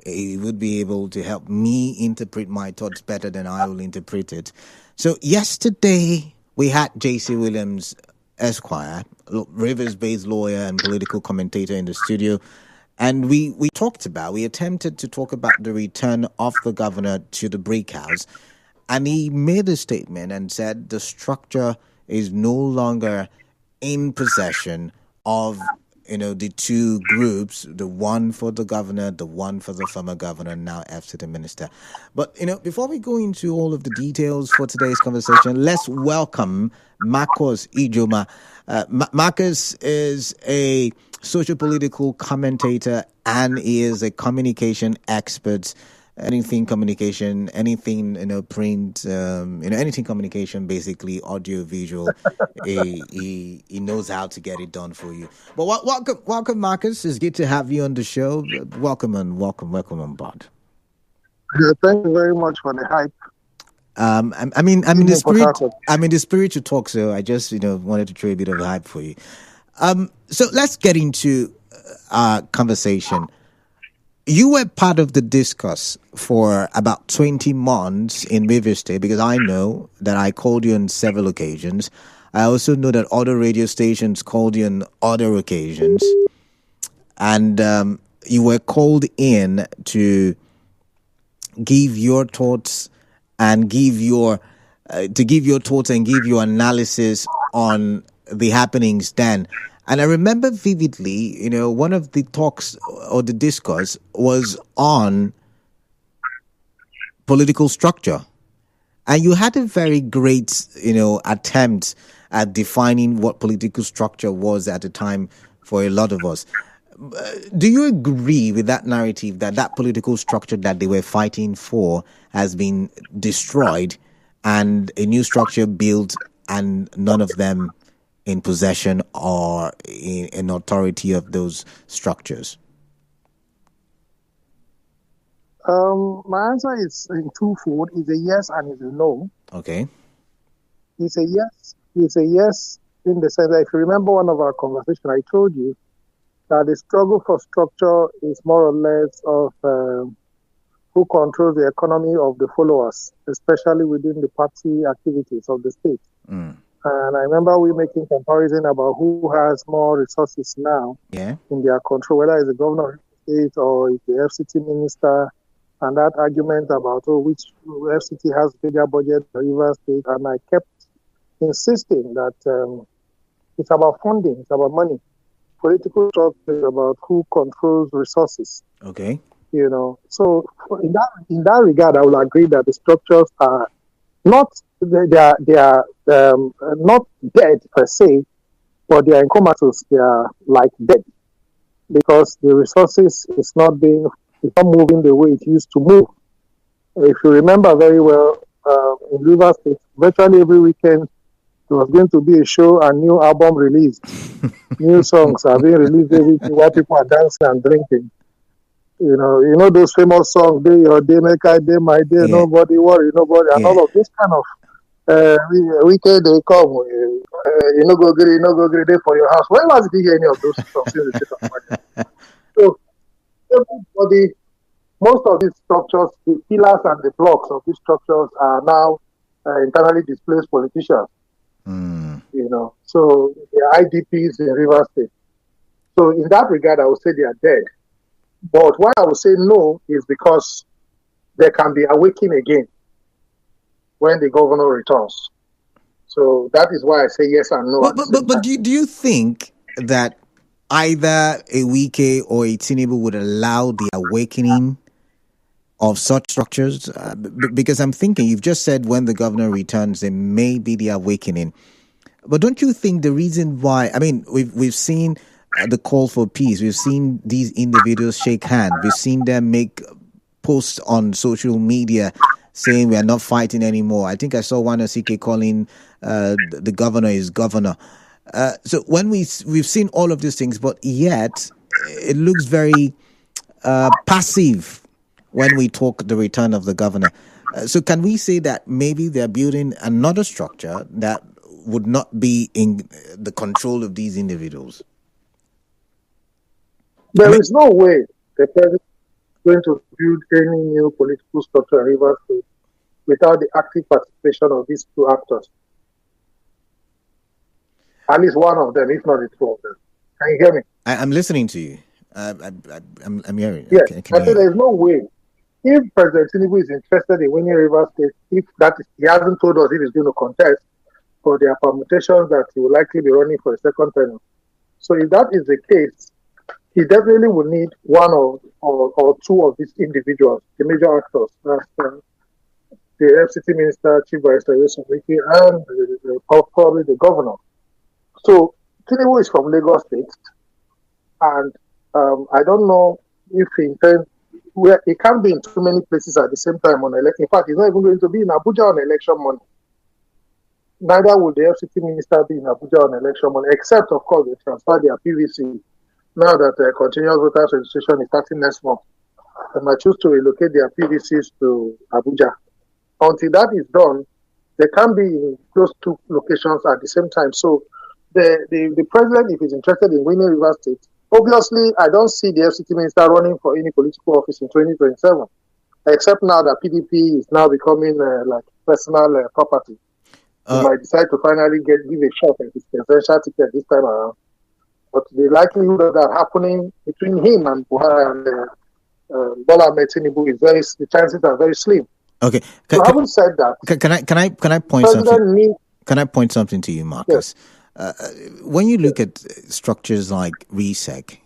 he would be able to help me interpret my thoughts better than I will interpret it. So yesterday we had J.C. Williams, Esquire, Rivers-based lawyer and political commentator in the studio. And we attempted to talk about the return of the governor to the brick house. And he made a statement and said the structure is no longer in possession of, the two groups, the one for the governor, the one for the former governor, now FCT minister. But, before we go into all of the details for today's conversation, let's welcome Marcus Ijioma. Marcus is a socio-political commentator and he is a communication expert. Anything communication, anything print, anything communication, basically audio, visual. he knows how to get it done for you. But welcome, Marcus. It's good to have you on the show. Welcome on board. Yeah, thank you very much for the hype. I'm in the spirit to talk, so I just wanted to throw a bit of hype for you. So let's get into our conversation. You were part of the discourse for about 20 months in Rivers State, because I know that I called you on several occasions. I also know that other radio stations called you on other occasions. And you were called in to give your thoughts and give your analysis on the happenings then. And I remember vividly, one of the talks or the discourse was on political structure. And you had a very great, attempt at defining what political structure was at the time for a lot of us. Do you agree with that narrative that political structure that they were fighting for has been destroyed and a new structure built and none of them in possession or in authority of those structures? My answer is in twofold. It's a yes and it's a no. Okay. It's a yes. It's a yes in the sense that if you remember one of our conversations, I told you that the struggle for structure is more or less of who controls the economy of the followers, especially within the party activities of the state. Mm. And I remember we making comparison about who has more resources now in their control, whether it's the governor of the state or it's the FCT minister, and that argument about which FCT has bigger budget for Rivers State. And I kept insisting that it's about funding, it's about money. Political structure is about who controls resources. Okay. So in that regard, I will agree that the structures are not not dead per se, but they are in comatose. They are like dead because the resources it's not moving the way it used to move. If you remember very well, in Rivers State, virtually every weekend there was going to be a show and new album released. New songs are being released every week while people are dancing and drinking. You know those famous songs, "Day Your Day, Make I Day My Day," Nobody Worry, Nobody, and all of this kind of weekend they come. You know, go get it for your house. When last did you hear any of those songs in the state of Nigeria? So everybody, most of these structures, the pillars and the blocks of these structures are now internally displaced politicians. So they are IDPs in Rivers State. So in that regard, I would say they are dead. But why I would say no is because there can be awakening again when the governor returns. So that is why I say yes and no. But do you think that either a Wike or a Tinubu would allow the awakening of such structures? Because I'm thinking, you've just said when the governor returns, there may be the awakening. But don't you think the reason why, we've seen the call for peace, we've seen these individuals shake hands, we've seen them make posts on social media saying we are not fighting anymore. I think I saw one CK calling the governor is governor. So when we've seen all of these things, but yet it looks very passive when we talk the return of the governor. So can we say that maybe they're building another structure that would not be in the control of these individuals? There is no way the going to build any new political structure in Rivers State without the active participation of these two actors. At least one of them, if not the two of them. Can you hear me? I'm listening to you. I'm hearing. Yes. I can I hear said you. there's no way. If President Tinubu is interested in winning Rivers State, if that is, he hasn't told us if he's going to contest, but there are permutations that he will likely be running for a second term. So if that is the case, he definitely will need one or two of these individuals, the major actors, the FCT Minister, Chief Barrister Yusuf Wiki, and probably the governor. So Tinubu is from Lagos State, and I don't know if he intends. Where he can't be in too many places at the same time on election. In fact, he's not even going to be in Abuja on election morning. Neither will the FCT minister be in Abuja on election morning, except, of course, they transfer their PVC. Now that continuous voters registration is starting next month, they might choose to relocate their PVCs to Abuja. Until that is done, they can't be in those two locations at the same time. So the president, if he's interested in winning Rivers State, obviously, I don't see the FCT minister running for any political office in 2027, except now that PDP is now becoming like personal property. He might decide to finally give a shot at his presidential ticket this time around. But the likelihood of that happening between him and Buhari and Bola Ahmed Tinubu is the chances are very slim. Okay. So having said that, can I point something? Can I point something to you, Marcus? Yes. When you look at structures like RESEC,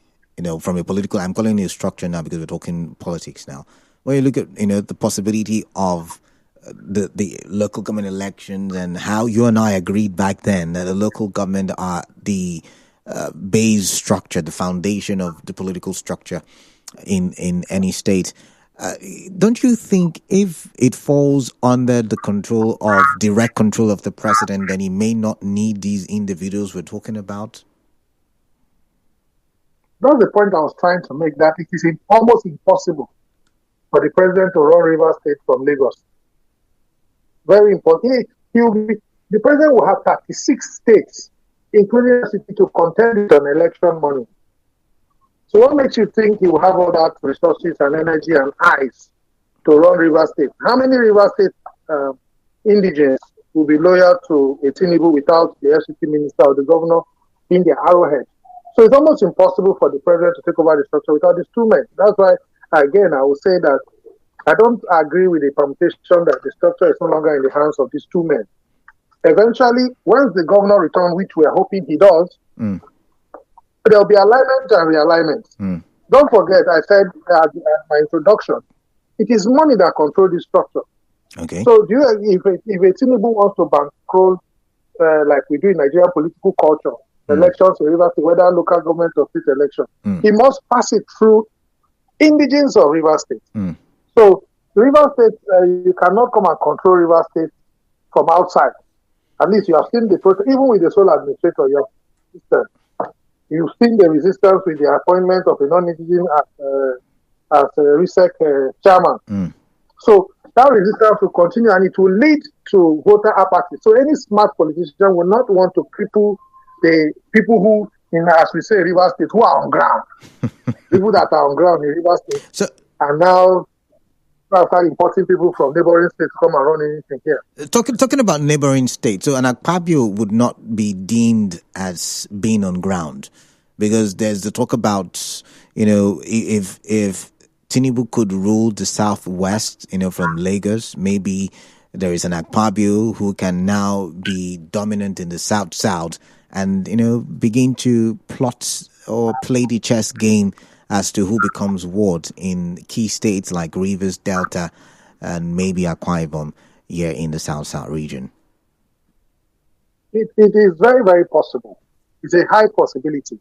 from a political, I'm calling it a structure now because we're talking politics now. When you look at, the possibility of the local government elections and how you and I agreed back then that the local government are the base structure, the foundation of the political structure in any state. Don't you think if it falls under the control of direct control of the president, then he may not need these individuals we're talking about? That's the point I was trying to make, that it is almost impossible for the president to run Rivers State from Lagos. Very important. The president will have 36 states, including the city, to contend with an election money. So what makes you think he will have all that resources and energy and eyes to run Rivers State? How many Rivers State indigents will be loyal to a Tinubu without the FCT minister or the governor being their arrowhead? So it's almost impossible for the president to take over the structure without these two men. That's why, again, I will say that I don't agree with the permutation that the structure is no longer in the hands of these two men. Eventually, once the governor returns, which we are hoping he does, there will be alignment and realignment. Don't forget, I said at my introduction, it is money that controls this structure. Okay. So if a Tinubu wants to bankroll, like we do in Nigerian political culture, elections, whether local government or state election, he must pass it through indigents of Rivers State. So Rivers State, you cannot come and control Rivers State from outside. At least you have seen the protest, even with the sole administrator, you have you've seen the resistance with the appointment of a non-indigenous as a RESEC chairman. So that resistance will continue and it will lead to voter apathy. So any smart politician will not want to cripple the people who, as we say, Rivers State, who are on ground. People that are on ground in Rivers State and now start importing people from neighboring states to come and run anything here. Talking about neighboring states, so an Akpabio would not be deemed as being on ground, because there's the talk about, if Tinubu could rule the southwest, from Lagos, maybe there is an Akpabio who can now be dominant in the south and, begin to plot or play the chess game as to who becomes what in key states like Rivers, Delta, and maybe Akwa Ibom here in the South region? It is very, very possible. It's a high possibility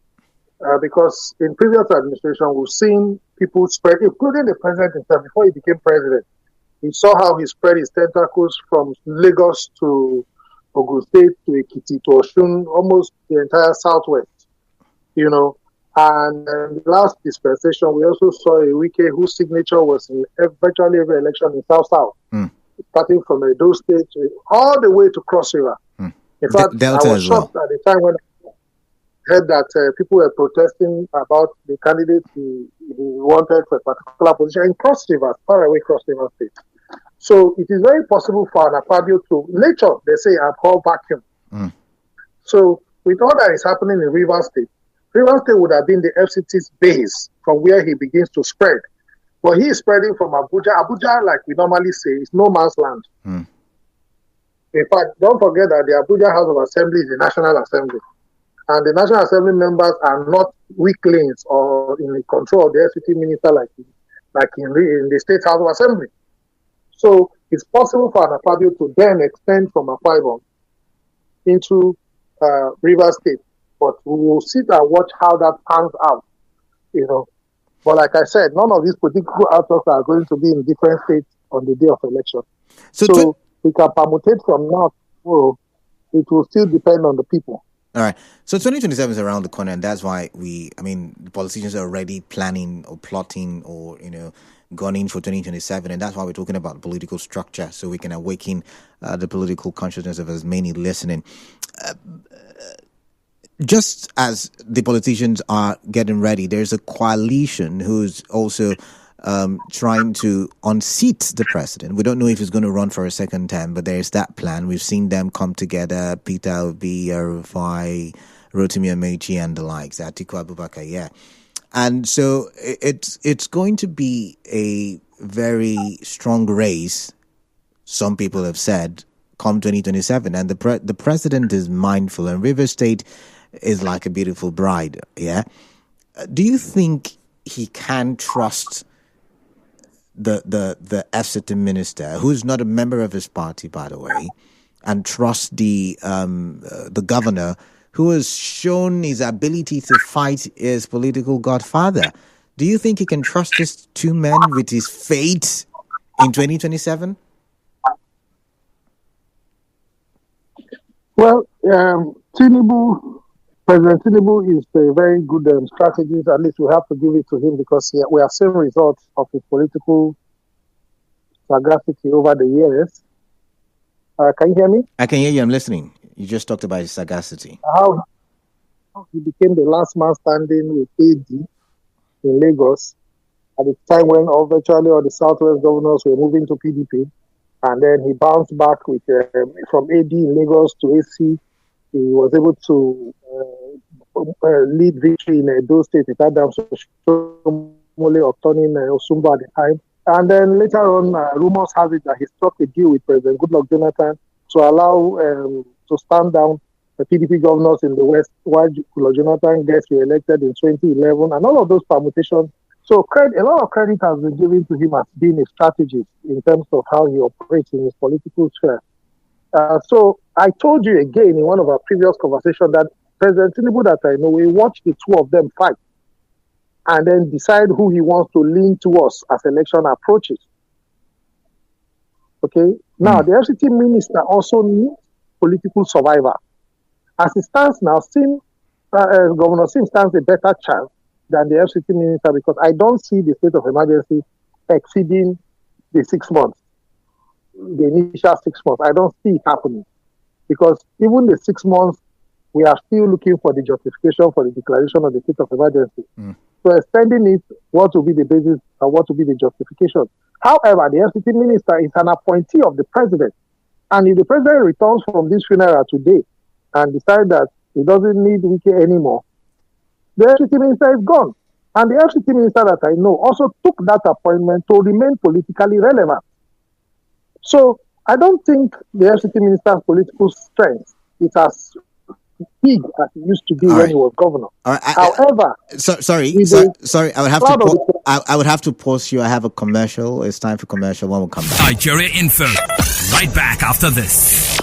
because in previous administration, we've seen people spread, including the president himself, before he became president. We saw how he spread his tentacles from Lagos to Ogun State to Ekiti to Osun, almost the entire southwest, And in the last dispensation, we also saw a Wike whose signature was in virtually every election in South-South, starting from Edo State all the way to Cross River. In fact, Delta I was shocked at the time when heard that people were protesting about the candidate he wanted for a particular position in Cross Rivers, far away Cross River State. So it is very possible for an Akpabio to, nature, they say, abhor vacuum. Mm. So with all that is happening in Rivers State would have been the FCT's base from where he begins to spread. But he is spreading from Abuja. Abuja, like we normally say, is no man's land. Mm. In fact, don't forget that the Abuja House of Assembly is the National Assembly. And the National Assembly members are not weaklings or in the control of the FCT minister like in the State House of Assembly. So it's possible for an Akpabio to then extend from Akwa Ibom into Rivers State. But we will sit and watch how that pans out, you know. But like I said, none of these political outcomes are going to be in different states on the day of election. So we can permutate from now to tomorrow. It will still depend on the people. All right. So 2027 is around the corner, and that's why the politicians are already planning or plotting or, gone in for 2027, and that's why we're talking about political structure, so we can awaken the political consciousness of as many listening. Just as the politicians are getting ready, there's a coalition who's also trying to unseat the president. We don't know if he's going to run for a second term, but there's that plan. We've seen them come together, Peter Obi, Rufai, Rotimi Amechi, and the likes, Atiku Abubakar, yeah. And so it's going to be a very strong race, some people have said, come 2027. And the president is mindful, and River State is like a beautiful bride, yeah? Do you think he can trust the FCT minister, who's not a member of his party, by the way, and trust the governor, who has shown his ability to fight his political godfather? Do you think he can trust these two men with his fate in 2027? Well, President Tinubu is a very good strategist. At least we have to give it to him, because we have seen results of his political sagacity over the years. Can you hear me? I can hear you. I'm listening. You just talked about his sagacity. How he became the last man standing with AD in Lagos at the time when virtually all the Southwest governors were moving to PDP. And then he bounced back with from AD in Lagos to AC. He was able to lead victory in Edo State without them Mole of turning Osumba at the time. And then later on, rumors have it that he struck a deal with President Goodluck Jonathan to allow to stand down the PDP governors in the West while Goodluck Jonathan gets re-elected in 2011, and all of those permutations. So a lot of credit has been given to him as being a strategist in terms of how he operates in his political sphere. So I told you again in one of our previous conversations that President Tinubu, that I know, we watch the two of them fight and then decide who he wants to lean towards as election approaches. Okay? Now, the FCT minister also needs political survivor. As it stands now, Governor Sim stands a better chance than the FCT minister, because I don't see the state of emergency exceeding the 6 months, the initial 6 months. I don't see it happening, because even the 6 months, we are still looking for the justification for the declaration of the state of emergency. So extending it, what will be the basis and what will be the justification? However, the FCT minister is an appointee of the president. And if the president returns from this funeral today and decides that he doesn't need Wike anymore, the FCT minister is gone. And the FCT minister that I know also took that appointment to remain politically relevant. So I don't think the FCT minister's political strength is as big as it used to be when he was governor. However, sorry. I would have to pause you. I have a commercial. It's time for commercial. When we'll come back. Nigeria Info. Right back after this.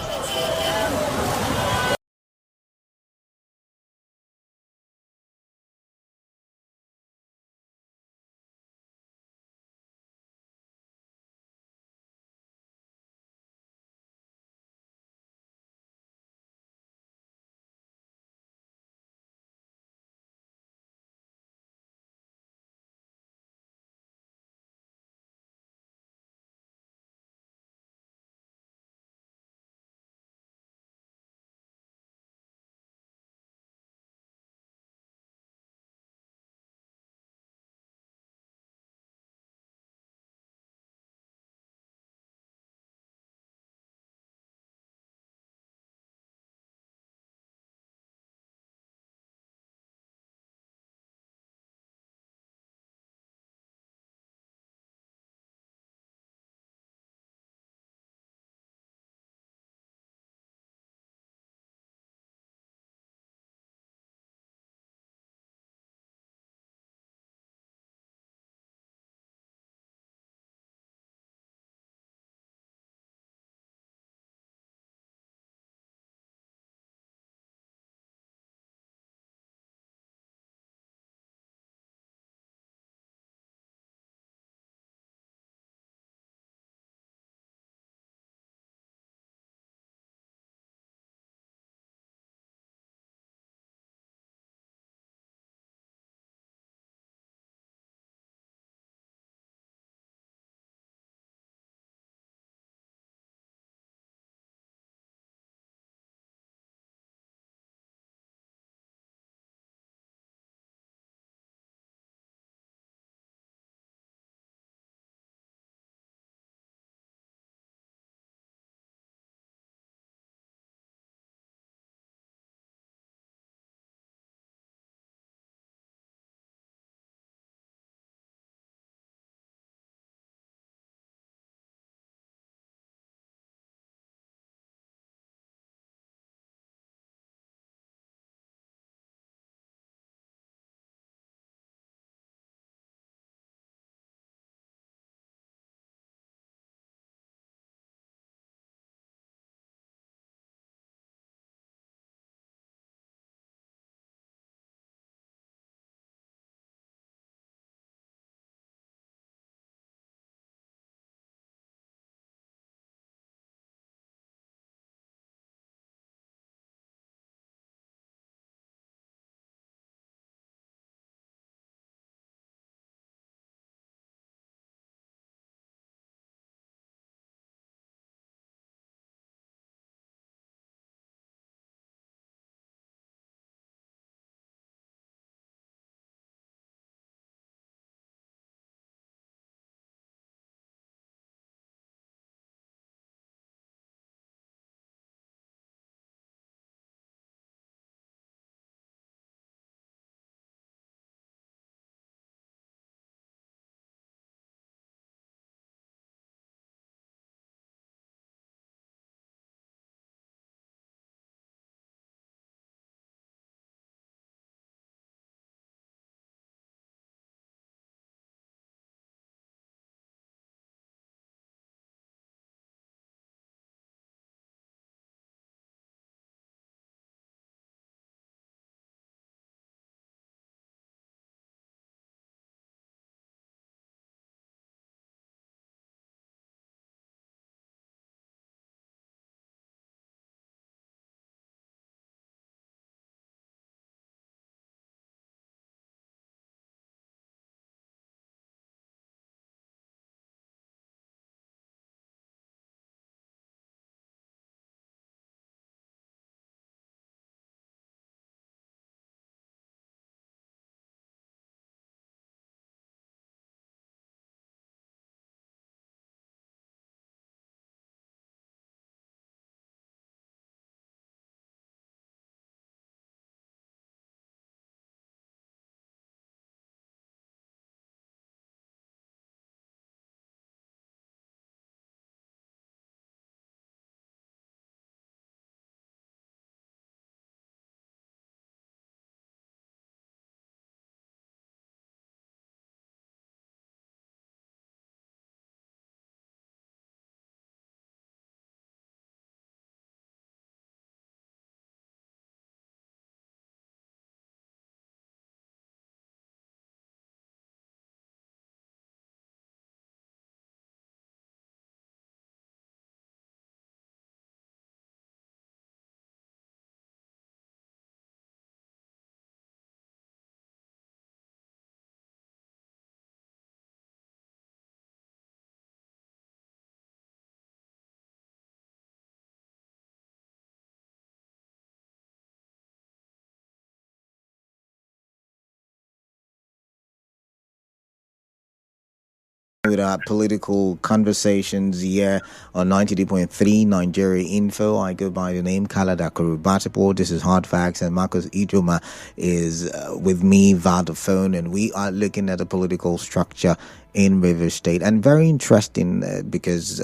with our political conversations here on 93.3 Nigeria Info. I go by the name Kalada Kurubatipo. This is Hard Facts, and Marcus Ijioma is with me via the phone, and we are looking at the political structure in Rivers State. And very interesting because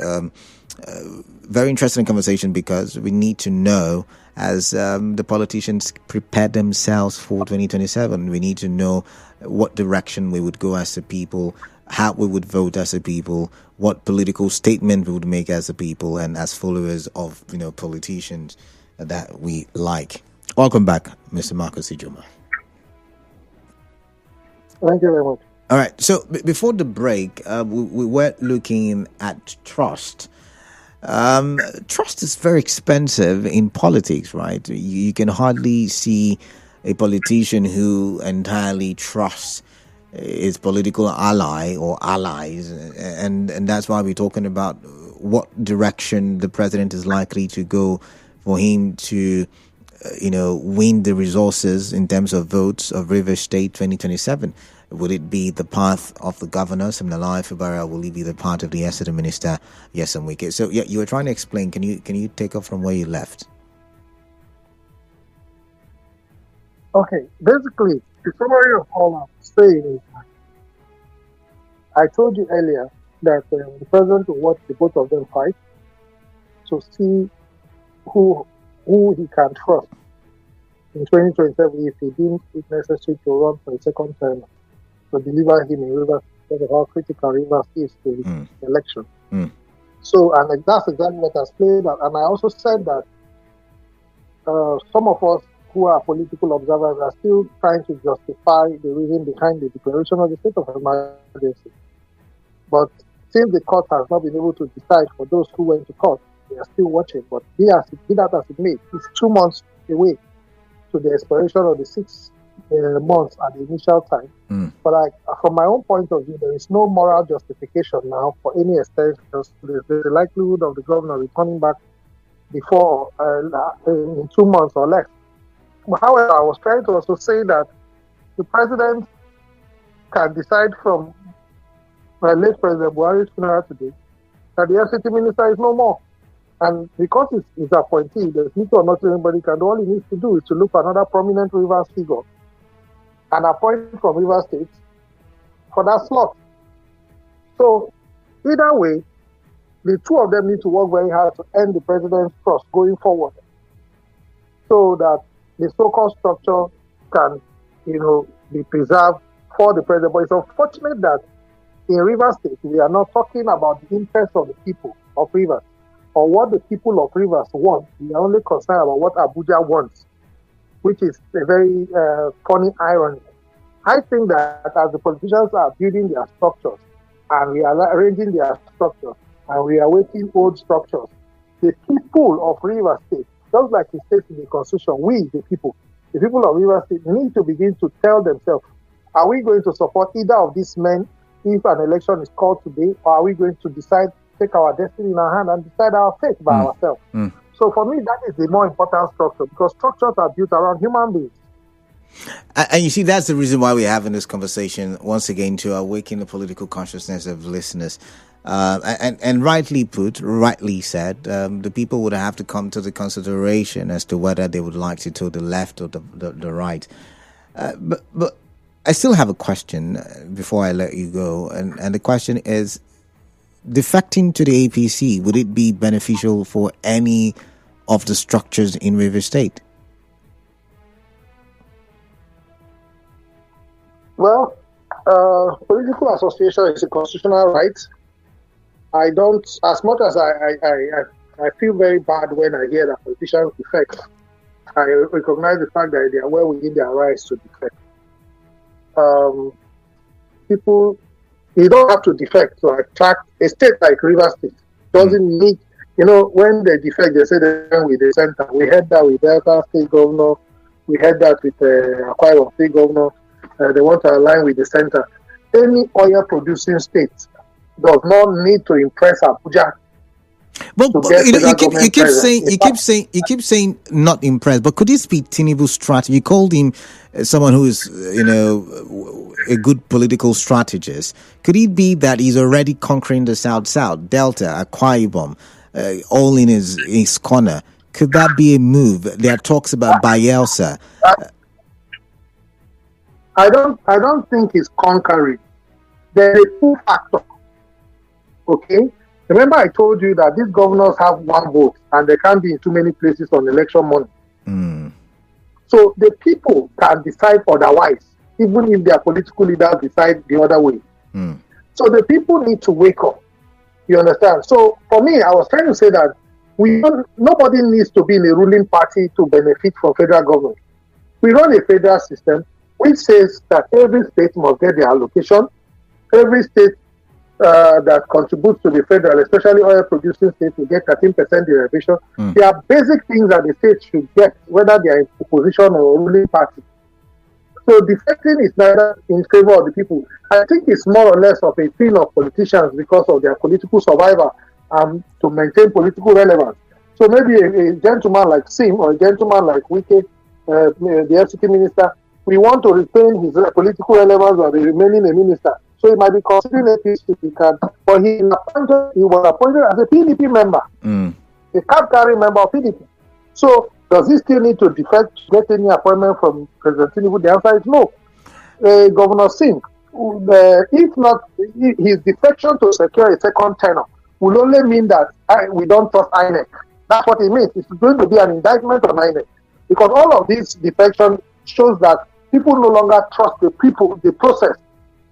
very interesting conversation, because we need to know, as the politicians prepare themselves for 2027, we need to know what direction we would go as a people, how we would vote as a people, what political statement we would make as a people and as followers of politicians that we like. Welcome back, Mr. Marcus Ijioma. Thank you very much. All right. So before the break, we were looking at trust. Trust is very expensive in politics, right? You can hardly see a politician who entirely trusts his political ally or allies, and that's why we're talking about what direction the president is likely to go for him to win the resources in terms of votes of Rivers State 2027. Would it be the path of the governor, Simnalai Fubara? Will it be the path of the Exeter Minister, Yesam Wike? So, yeah, you were trying to explain. Can you take off from where you left? Okay, basically, the summary of all I'm saying is that I told you earlier that the president will watch the both of them fight to see who he can trust in 2027 if he deems it necessary to run for a second term, to deliver him in Rivers, because of how critical Rivers is to the election. So, and that's exactly what has played out. And I also said that some of us who are political observers are still trying to justify the reason behind the declaration of the state of emergency. But since the court has not been able to decide for those who went to court, they are still watching. But be that as it may, it's 2 months away to the expiration of the 6 months at the initial time. But from my own point of view, there is no moral justification now for any extension. There's the likelihood of the governor returning back before in 2 months or less. However, I was trying to also say that the president can decide from late President Buhari's funeral today that the FCT minister is no more. And because he's appointee, there's little or nothing anybody can do. All he needs to do is to look for another prominent Rivers figure and appoint from Rivers State for that slot. So, either way, the two of them need to work very hard to earn the president's trust going forward, so that the so-called structure can, be preserved for the president. But it's unfortunate that in Rivers State, we are not talking about the interests of the people of Rivers or what the people of Rivers want. We are only concerned about what Abuja wants, which is a very funny irony. I think that as the politicians are building their structures and rearranging their structures and reawaiting old structures, the people of Rivers State, just like it states in the Constitution, we, the people of Rivers State, need to begin to tell themselves, are we going to support either of these men if an election is called today, or are we going to take our destiny in our hand and decide our fate by ourselves? So for me, that is the more important structure, because structures are built around human beings. And you see, that's the reason why we're having this conversation, once again, to awaken the political consciousness of listeners. And rightly put, rightly said, the people would have to come to the consideration as to whether they would like to toe the left or the right. But I still have a question before I let you go. And the question is, defecting to the APC, would it be beneficial for any of the structures in Rivers State? Well, political association is a constitutional right. I don't, as much as I feel very bad when I hear that politicians defect, I recognize the fact that they are well within their rights to defect. People, you don't have to defect to attract a state like Rivers State. Doesn't need, when they defect, they say they're with the center. We had that with Delta State Governor. We had that with Akwa Ibom State Governor. They want to align with the center. Any oil producing state does not need to impress Abuja. But you keep saying not impressed. But could this be Tinubu's strategy? You called him someone who is, a good political strategist? Could it be that he's already conquering the South, Delta, Akwa Ibom, all in his corner? Could that be a move? There are talks about Bayelsa. I don't think he's conquering. There's a pull factor. Okay? Remember I told you that these governors have one vote and they can't be in too many places on election morning. So the people can decide otherwise, even if their political leaders decide the other way. So the people need to wake up. You understand? So for me, I was trying to say that nobody needs to be in a ruling party to benefit from federal government. We run a federal system which says that every state must get their allocation. Every state that contributes to the federal, especially oil producing states, will get 13% derivation. There are basic things that the states should get, whether they are in opposition or ruling party. So defecting is neither in favor of the people. I think it's more or less of a thing of politicians because of their political survival to maintain political relevance. So maybe a gentleman like Sim or a gentleman like Wike, the FCT minister, we want to retain his political relevance or remaining a minister. So he might be considering APC, but he was appointed as a PDP member, a card-carrying member of PDP. So does he still need to defect to get any appointment from President Tinubu? The answer is no. Governor Singh, if not, his defection to secure a second tenure will only mean that we don't trust INEC. That's what it means. It's going to be an indictment on INEC. Because all of this defection shows that people no longer trust the people, the process.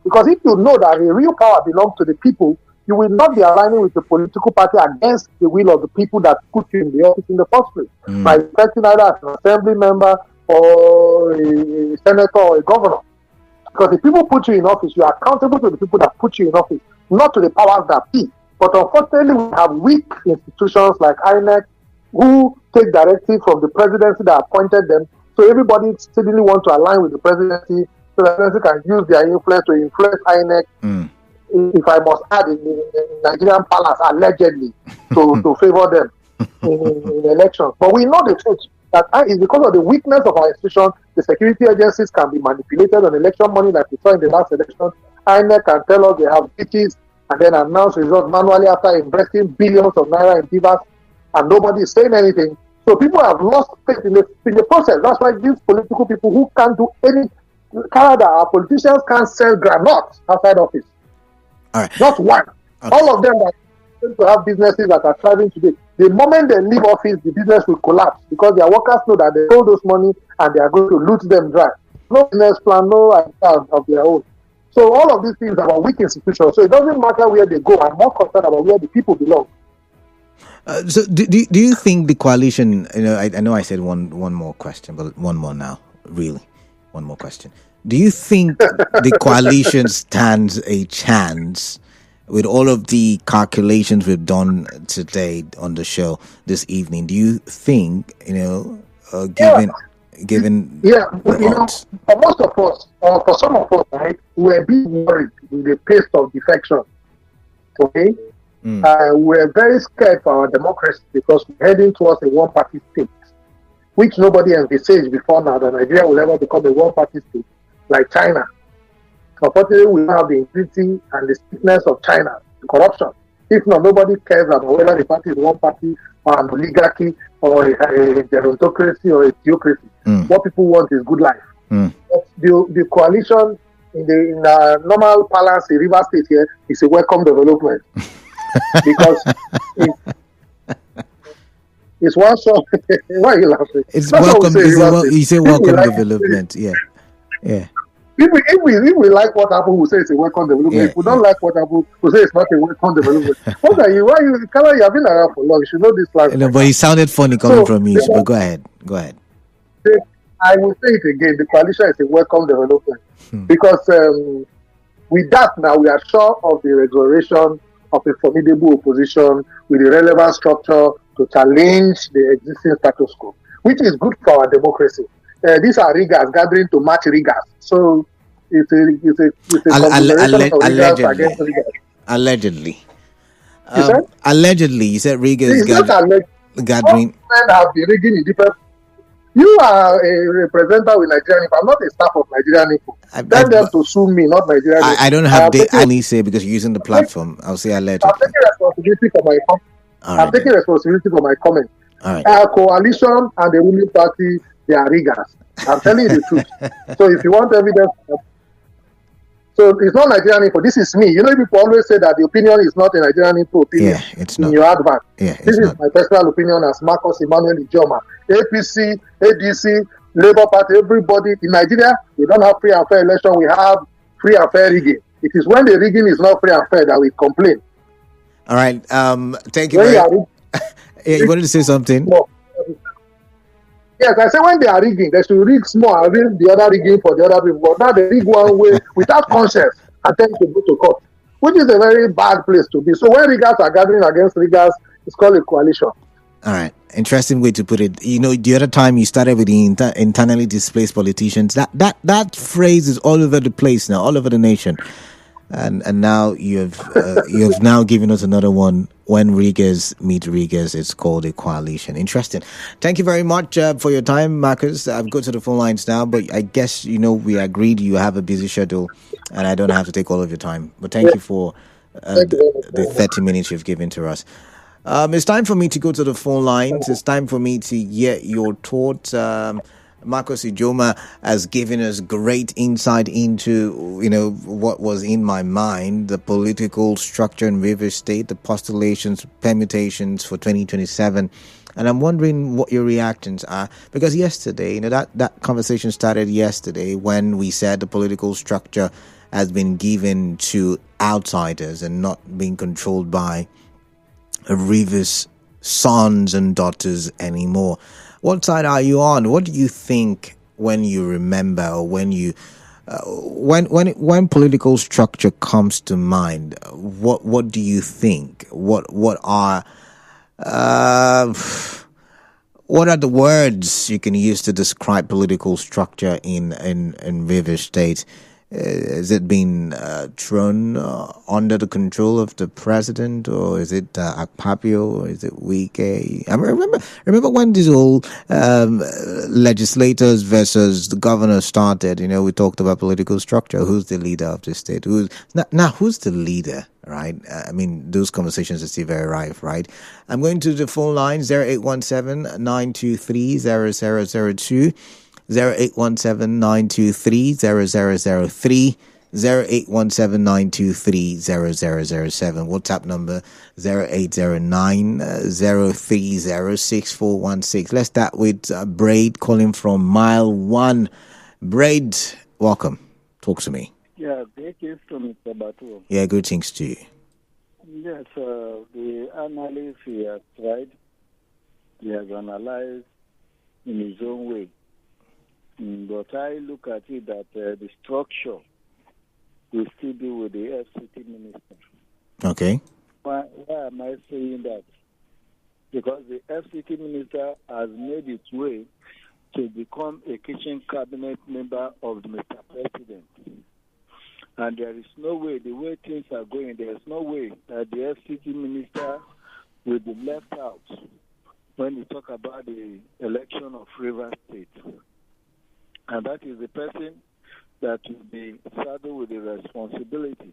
Because if you know that the real power belongs to the people, you will not be aligning with the political party against the will of the people that put you in the office in the first place. By electing either as an assembly member or a senator or a governor. Because if people put you in office, you are accountable to the people that put you in office, not to the powers that be. But unfortunately, we have weak institutions like INEC who take directive from the presidency that appointed them. So everybody suddenly wants to align with the presidency so that the presidency can use their influence to influence INEC. If I must add, in Nigerian palace, allegedly, to favor them in elections. But we know the truth, that it's because of the weakness of our institution, the security agencies can be manipulated on election money like we saw in the last election. INEC can tell us they have glitches and then announce results manually after investing billions of naira in divas, and nobody is saying anything. So people have lost faith in the process. That's why these political people who can't do any, Canada, our politicians can't sell granuts outside office. All right. Not one. Okay. All of them that tend to have businesses that are thriving today, the moment they leave office, the business will collapse because their workers know that they owe those money and they are going to loot them dry. No business plan, no idea of their own. So all of these things are about weak institutions. So it doesn't matter where they go. I'm more concerned about where the people belong. So do you think the coalition, I know I said one more question, but one more now, really, one more question. Do you think the coalition stands a chance with all of the calculations we've done today on the show this evening? Do you think, given for most of us, or for some of us, right, we're being worried with the pace of defection. Okay? We're very scared for our democracy because we're heading towards a one-party state, which nobody envisaged before now that Nigeria will ever become a one-party state like China. Unfortunately, we have the integrity and the stiffness of China, the corruption. If not, nobody cares about whether the party is one party or an oligarchy or a gerontocracy or a theocracy. What people want is good life. But the coalition in the normal balance in River State here is a welcome development. Because it's one shot. Why are you laughing? It's welcome. You say welcome development. Yeah. If we like what happened, we say it's a welcome development. If we don't like what happened, we say it's not a welcome development. What are you? Why are you? Kala, you have been around for long. You should know this language. No, but it sounded funny coming from you. But go ahead. I will say it again. The coalition is a welcome development because with that now we are sure of the restoration of a formidable opposition with a relevant structure to challenge the existing status quo, which is good for our democracy. These are riggers gathering to match riggers. So it's a allegedly. Allegedly, you said riggers gathering. Men have been rigging in different. You are a representative with Nigerian Info. I'm not a staff of Nigerian Info. Tell them to sue me, not Nigerian Info. I don't I have am taking, I only say because you're using the platform. I'll say I'm allegedly. taking responsibility for my comment. All I'm right taking then. responsibility for my comment. All right. Our coalition and the ruling party, they are riggers. I'm telling you the truth. So if you want evidence, so it's not Nigerian Info. This is me. You know, people always say that the opinion is not a Nigerian Info opinion Yeah, it's in not. your advert. Yeah, This it's is not. my personal opinion as Marcus Emmanuel Ijioma. APC, ADC, Labour Party, everybody in Nigeria, we don't have free and fair election. We have free and fair rigging. It is when the rigging is not free and fair that we complain. All right. Thank you When you very. are Yeah, you wanted to say something? small. Yes, I say when they are rigging, they should rig small and rig the other rigging for the other people. But now they rig one way without conscience and then to go to court, which is a very bad place to be. So when riggers are gathering against riggers, it's called a coalition. All right. Interesting way to put it. You know, the other time you started with the internally displaced politicians, that phrase is all over the place now, all over the nation. And now you've now given us another one. When riggers meet riggers, it's called a coalition. Interesting. Thank you very much for your time, Marcus. I've go to the phone lines now, but I guess we agreed you have a busy schedule, and I don't have to take all of your time. But thank you for the 30 minutes you've given to us. It's time for me to go to the phone lines. It's time for me to get your thoughts. Marcus Ijioma has given us great insight into, what was in my mind, the political structure in Rivers State, the postulations, permutations for 2027. And I'm wondering what your reactions are. Because yesterday, that conversation started yesterday when we said the political structure has been given to outsiders and not being controlled by Rivers' sons and daughters anymore. What side are you on? What do you think when you remember, or when you when political structure comes to mind? What do you think? What are the words you can use to describe political structure in Rivers State? Is it being thrown under the control of the president, or is it Akpabio, or is it Wike? I remember when this whole legislators versus the governor started. We talked about political structure. Who's the leader of the state? Who's the leader? Right? Those conversations are still very rife, right? I'm going to the phone line 0817-923-0002. 0817-923-0003, 0817-923-0007. WhatsApp number 0809-030-6416. Let's start with Braid calling from mile 1. Braid, welcome. Talk to me. Yeah, greetings to Mr. Batu. Yeah, greetings to you. Yes, the analyst he has tried, he has analyzed in his own way. But I look at it that the structure will still be with the FCT minister. Okay. Why am I saying that? Because the FCT minister has made its way to become a kitchen cabinet member of Mr. President. And there is no way, the way things are going, there is no way that the FCT minister will be left out when you talk about the election of Rivers State. And that is the person that will be saddled with the responsibility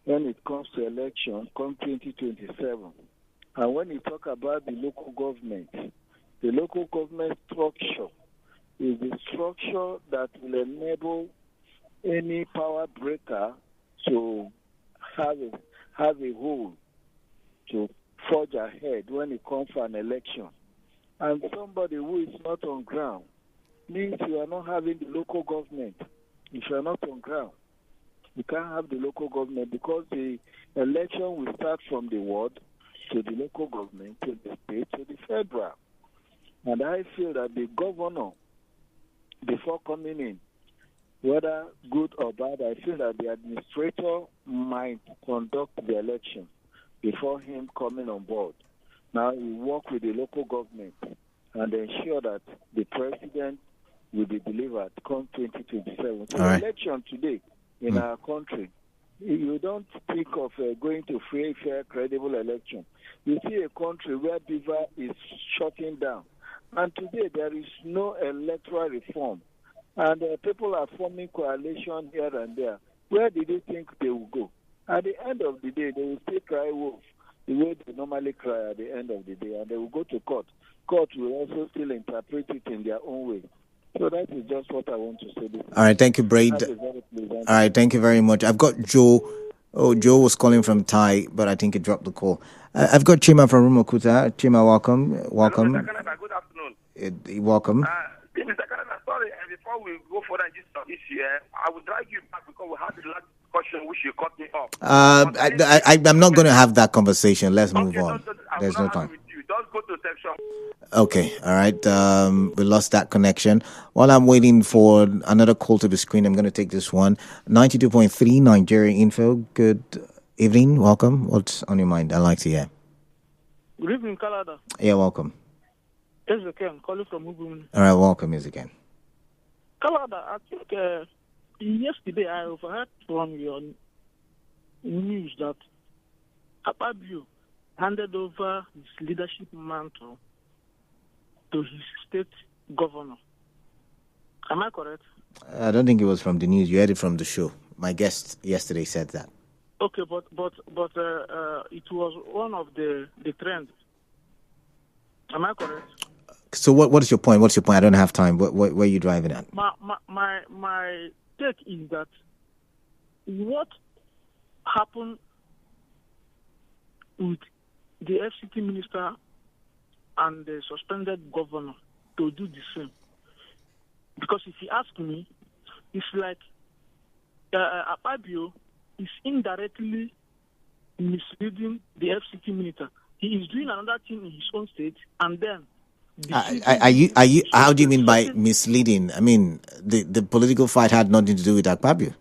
when it comes to election, come 2027. And when you talk about the local government structure is the structure that will enable any power breaker to have a hole to forge ahead when it comes for an election. And somebody who is not on ground means you are not having the local government. If you are not on ground, you can't have the local government, because the election will start from the ward to the local government, to the state, to the federal. And I feel that the governor, before coming in, whether good or bad, I feel that the administrator might conduct the election before him coming on board. Now he work with the local government and ensure that the president will be delivered come 2027. So the election today in our country, you don't think of going to free, fair, credible election. You see a country where beaver is shutting down And today there is no electoral reform. And people are forming coalition here and there. Where do they think they will go? At the end of the day, they will still cry wolf the way they normally cry at the end of the day. And they will go to court. Court will also still interpret it in their own way. So that is just what I want to say. All right, thank you, Braid. All right, thank you very much. I've got Joe. Oh, Joe was calling from Thai, but I think he dropped the call. I've got Chima from Rumokuta. Chima, welcome. Welcome. Hello, Mr. Canada. Good afternoon. Welcome. Mr. Canada, sorry, before we go further in this issue, I would drag you back because we had the last question which you cut me off. I'm not going to have that conversation. Let's move on. There's no time. Just go to section. Okay, all right. We lost that connection. While I'm waiting for another call to be screened, I'm going to take this one. 92.3 Nigeria Info. Good evening. Welcome. What's on your mind? I'd like to hear. Good evening, Canada. Yeah, welcome. Yes, again. Calling from Ubuntu. All right, welcome, yes, again. Canada, I think yesterday I overheard from your news that Akpabio handed over his leadership mantle to his state governor. Am I correct? I don't think it was from the news. You heard it from the show. My guest yesterday said that. Okay, but it was one of the trends. Am I correct? So what is your point? What's your point? I don't have time. Where are you driving at? My take is that what happened with the FCT minister and the suspended governor to do the same. Because if you ask me, it's like Akpabio is indirectly misleading the FCT minister. He is doing another thing in his own state, and then are you? How do you mean by misleading? I mean, the political fight had nothing to do with Akpabio.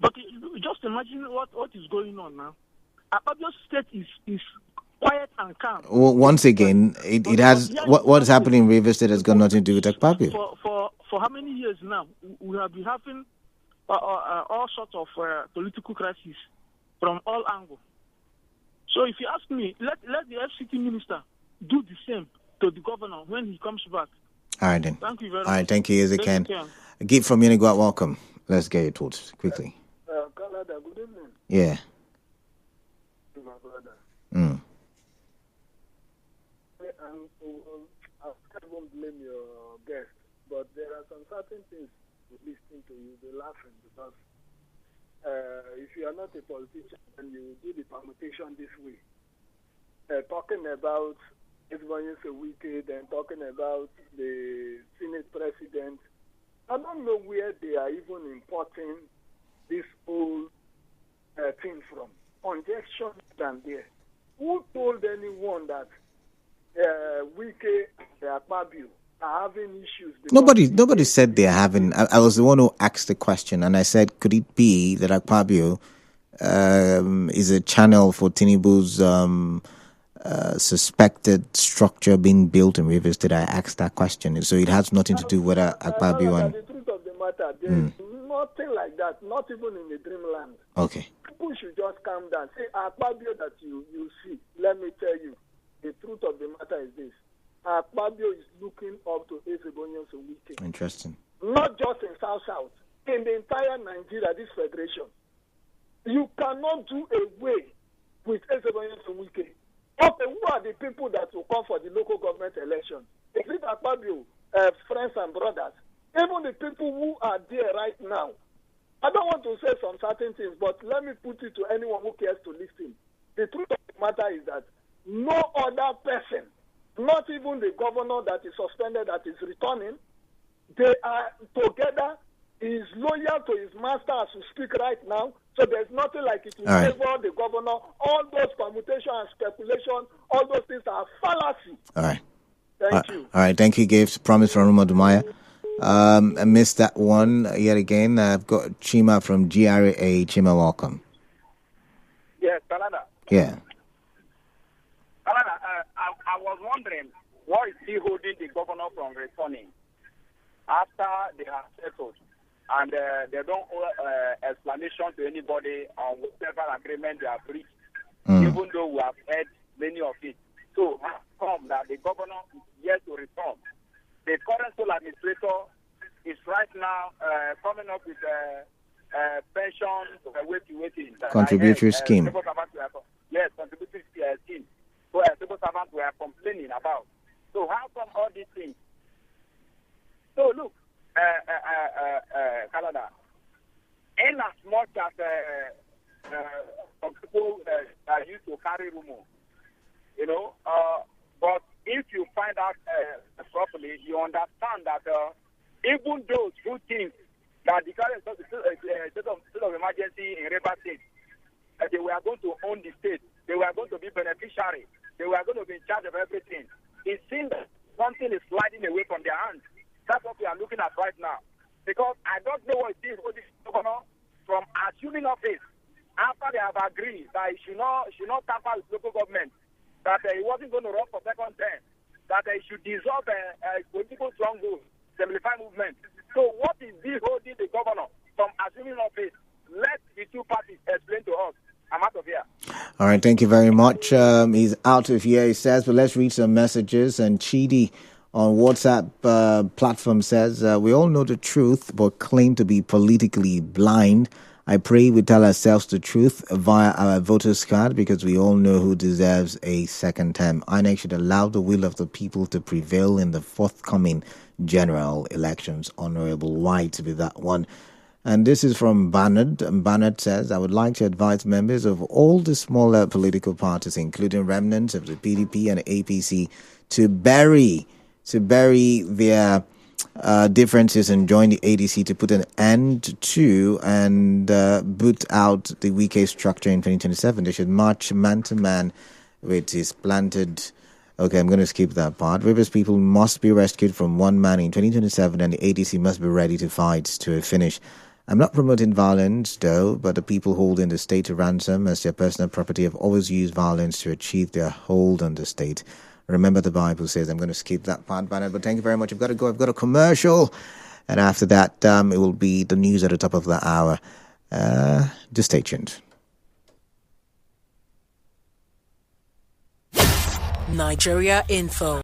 But just imagine what is going on now. Akpabio's state is quiet and calm. Well, once again, it has what is happening in Rivers State has got nothing to do with Akpabio. For how many years now we have been having all sorts of political crises from all angles. So if you ask me, let the FCT minister do the same to the governor when he comes back. All right, then. Thank you very much. All right, thank you, as I can. Give from Unigua, welcome. Let's get your thoughts quickly. Canada, good evening. Yeah. My brother. I won't blame your guest, but there are some certain things listening to you, they're laughing because if you are not a politician, then you do the permutation this way. Talking about everyone a weekend and talking about the Senate president. I don't know where they are even importing this whole thing from. Conjecture than there. Who told anyone that Wike and Akpabio are having issues? Nobody said they're having. I was the one who asked the question, and I said, could it be that Akpabio is a channel for Tinubu's suspected structure being built in Rivers? Did I ask that question? So it has nothing to do with Akpabio and. The truth of the matter, there's nothing like that. Not even in the dreamland. Okay. People should just calm down. Say, Akpabio that you see. Let me tell you, the truth of the matter is this. Akpabio is looking up to Ezebonyo's Wike. Interesting. Not just in South. In the entire Nigeria, this federation. You cannot do away with Ezebonyo's Wike. Okay, who are the people that will come for the local government election? Is it Akpabio, friends and brothers? Even the people who are there right now. I don't want to say some certain things, but let me put it to anyone who cares to listen. The truth of the matter is that no other person, not even the governor that is suspended, that is returning, they are together. He is loyal to his master as we speak right now. So there's nothing like it will favor the governor. All those permutation and speculation, all those things are fallacy. All right. Thank you. All right. Thank you, Gabe. Promise from Ruma Dumaya. I missed that one yet again. I've got Chima from GRA. Chima, welcome. Yes, Canada. Yeah. Canada, I was wondering, why is he holding the governor from returning after they have settled and they don't owe explanation to anybody on whatever agreement they have reached, even though we have heard many of it. So reform that the governor is yet to reform. The current sole administrator is right now coming up with pension waiting. Contributory scheme. Yes, contributory scheme. So civil servants were complaining about. So how come all these things? So look, Canada, in as much as some people are used to carry rumors, but if you find out properly, you understand that even those who think that the current state of emergency in Rivers State, they were going to own the state, they were going to be beneficiaries, they were going to be in charge of everything. It seems that something is sliding away from their hands. That's what we are looking at right now. Because I don't know what it is holding the governor from assuming office after they have agreed that he should not tamper with local government, that he wasn't going to run for second term, that he should dissolve a political stronghold, simplify movement. So what is this holding the governor from assuming office? Let the two parties explain to us. I'm out of here. All right, thank you very much. He's out of here, he says, but let's read some messages. And Chidi on WhatsApp platform says, we all know the truth, but claim to be politically blind. I pray we tell ourselves the truth via our voters card because we all know who deserves a second term. INEC should allow the will of the people to prevail in the forthcoming general elections. Honorable White to be that one. And this is from Bernard. And Bernard says, I would like to advise members of all the smaller political parties, including remnants of the PDP and APC, to bury their differences and join the ADC to put an end to and boot out the weakest structure in 2027. They should march man to man with his planted... Okay, I'm going to skip that part. Rivers people must be rescued from one man in 2027 and the ADC must be ready to fight to a finish. I'm not promoting violence, though, but the people holding the state to ransom as their personal property have always used violence to achieve their hold on the state. Remember the Bible says, I'm going to skip that part, Bernard, but thank you very much. I've got to go. I've got a commercial. And after that, it will be the news at the top of the hour. Just stay tuned. Nigeria Info.